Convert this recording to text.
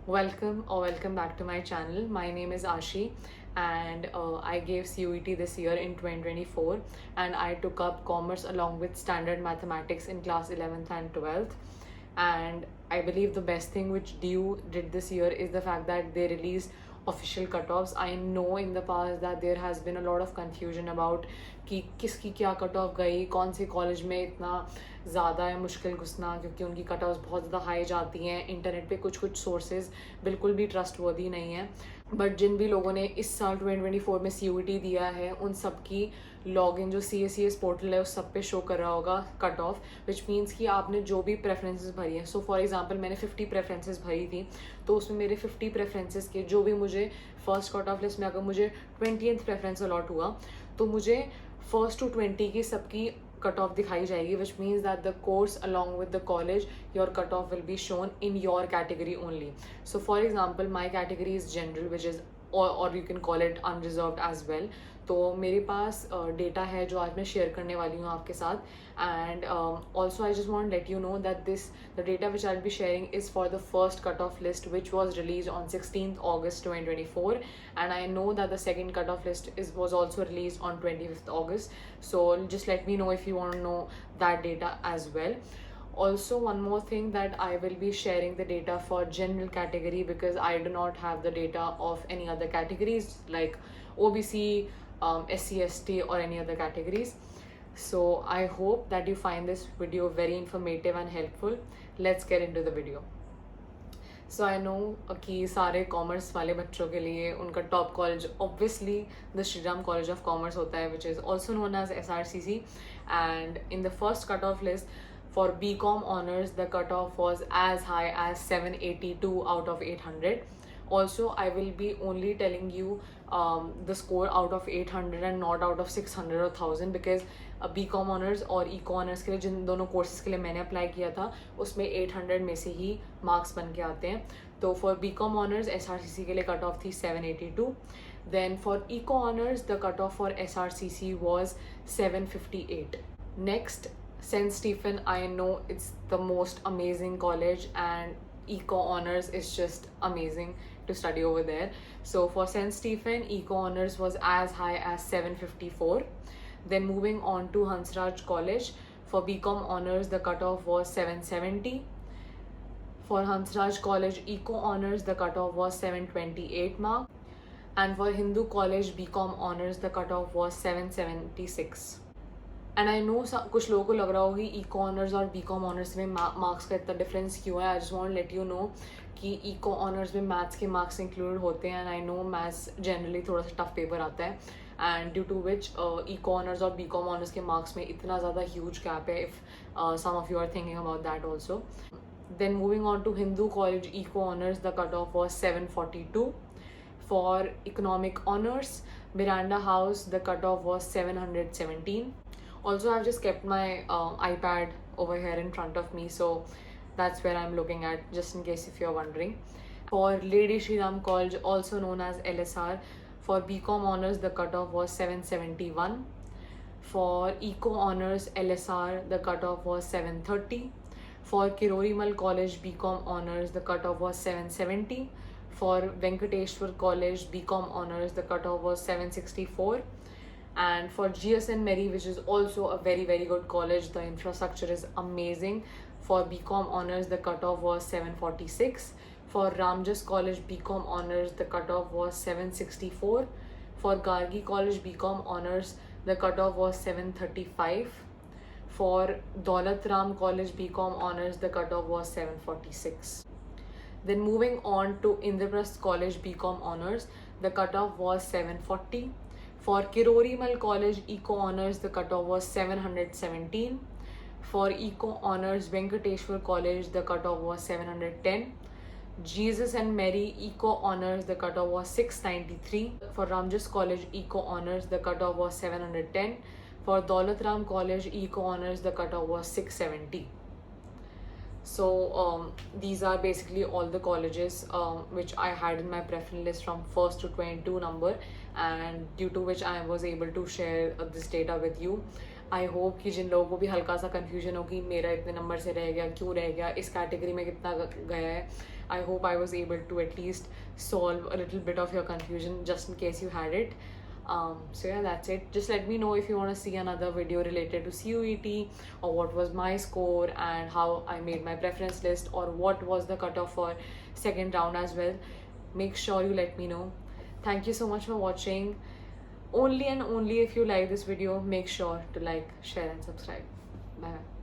Welcome back to my channel. My name is Ashi, and I gave CUET this year in 2024, and I took up commerce along with standard mathematics in class 11th and 12th. And I believe the best thing which DU did this year is the fact that they released official cutoffs. I know in the past that there has been a lot of confusion about कि किसकी क्या cut off गई, कौन से college में इतना ज़्यादा है मुश्किल घुसना, क्योंकि उनकी कट ऑफ बहुत ज़्यादा हाई जाती हैं. इंटरनेट पे कुछ कुछ सोर्सेज बिल्कुल भी ट्रस्टवर्दी नहीं है. बट जिन भी लोगों ने इस साल 2024 में CUET दिया है, उन सब की लॉगिन जो CACS पोर्टल है उस सब पे शो कर रहा होगा कट ऑफ, विच मीन्स कि आपने जो भी प्रेफरेंसेस भरी हैं. सो फॉर एग्जांपल मैंने 50 प्रेफरेंसेस भरी थी, तो उसमें मेरे 50 प्रेफरेंसेस के जो भी मुझे फर्स्ट कट ऑफ लिस्ट में अगर मुझे 20th प्रेफरेंस अलॉट हुआ, तो मुझे फर्स्ट टू 20 की सबकी कट ऑफ दिखाई जाएगी, which means that the course along with the college your cut off will be shown in your category only. So for example my category is general, which is और you can call it unreserved as well. तो मेरे पास data है जो आज मैं share करने वाली हूँ आपके साथ. And also I just won't let you know that the data which I will be sharing is for the first cut off list which was release on 16th August 2024, and I know that the second cut off list was also released on 25th August. So just let me know if you want to know that data as well. Also, one more thing, that I will be sharing the data for general category because I do not have the data of any other categories like OBC, SC/ST or any other categories. So I hope that you find this video very informative and helpful. Let's get into the video. So I know कि सारे commerce वाले बच्चों के लिए उनका top college obviously the Shri Ram college of commerce होता है, which is also known as SRCC. And in the first cut off list for BCom honors, the cutoff was as high as 782 out of 800. Also, I will be only telling you the score out of 800 and not out of 600 or 1000, because BCom honors और Eco honors के लिए जिन दोनों courses के लिए मैंने apply किया था उसमें 800 में से ही मार्क्स बन के आते हैं. तो फॉर BCom honors SRCC के लिए कट ऑफ थी 782. Then for Eco honors the cut off for SRCC was 758. Next, St. Stephen. I know it's the most amazing college, and Eco honors is just amazing to study over there. So for St. Stephen, Eco honors was as high as 754. Then moving on to Hansraj College, for BCom honors the cutoff was 770. For Hansraj College Eco honors the cutoff was 728 mark, and for Hindu College BCom honors the cutoff was 776. And I know कुछ लोगों को लग रहा होगी eco honours और BCom honours में marks का इतना डिफरेंस क्यों है. I just want let you know कि इको ऑनर्स में मैथ्स के मार्क्स इंक्लूडेड होते हैं, and I know maths generally थोड़ा सा टफ पेपर आता है, and due to which eco honours और बीकॉम ऑनर्स के मार्क्स में इतना ज़्यादा ह्यूज गैप है. If some of you are thinking about that also. Then moving on to Hindu college eco honours the cut off was 742. For economic honours Miranda House the cut off was 717. Also, I've just kept my iPad over here in front of me, so that's where I'm looking at, just in case if you're wondering. For Lady Shri Ram College, also known as LSR, for BCom honors the cutoff was 771. For Eco honors LSR, the cutoff was 730. For Kirorimal College BCom honors, the cutoff was 770. For Venkateshwar College BCom honors, the cutoff was 764. And for GSN Mary, which is also a very very good college, the infrastructure is amazing. For BCom honors the cutoff was 746. For Ramjas College BCom honors the cutoff was 764. For Gargi College BCom honors the cutoff was 735. For Daulat Ram College BCom honors the cutoff was 746. Then moving on to Indraprasth College BCom honors, the cutoff was 740. For Kirorimal College Eco honors the cutoff was 717. For Eco honors Venkateshwar College the cutoff was 710. Jesus and Mary Eco honors the cutoff was 693. For Ramjas College Eco honors the cutoff was 710. For Daulat Ram College Eco honors the cutoff was 670. So these are basically all the colleges which I had in my preference list from 1st to 22 number, and due to which I was able to share this data with you. I hope कि जिन लोगों को भी हल्का सा confusion हो कि मेरा इतने नंबर से रह गया, क्यों रह गया, इस कैटेगरी में कितना गया है, I hope I was able to at least solve a little bit of your confusion just in case you had it. So yeah, that's it. Just let me know if you want to see another video related to CUET, or what was my score and how I made my preference list, or what was the cutoff for second round as well. Make sure you let me know. Thank you so much for watching. Only and only if you like this video, make sure to like, share and subscribe. Bye.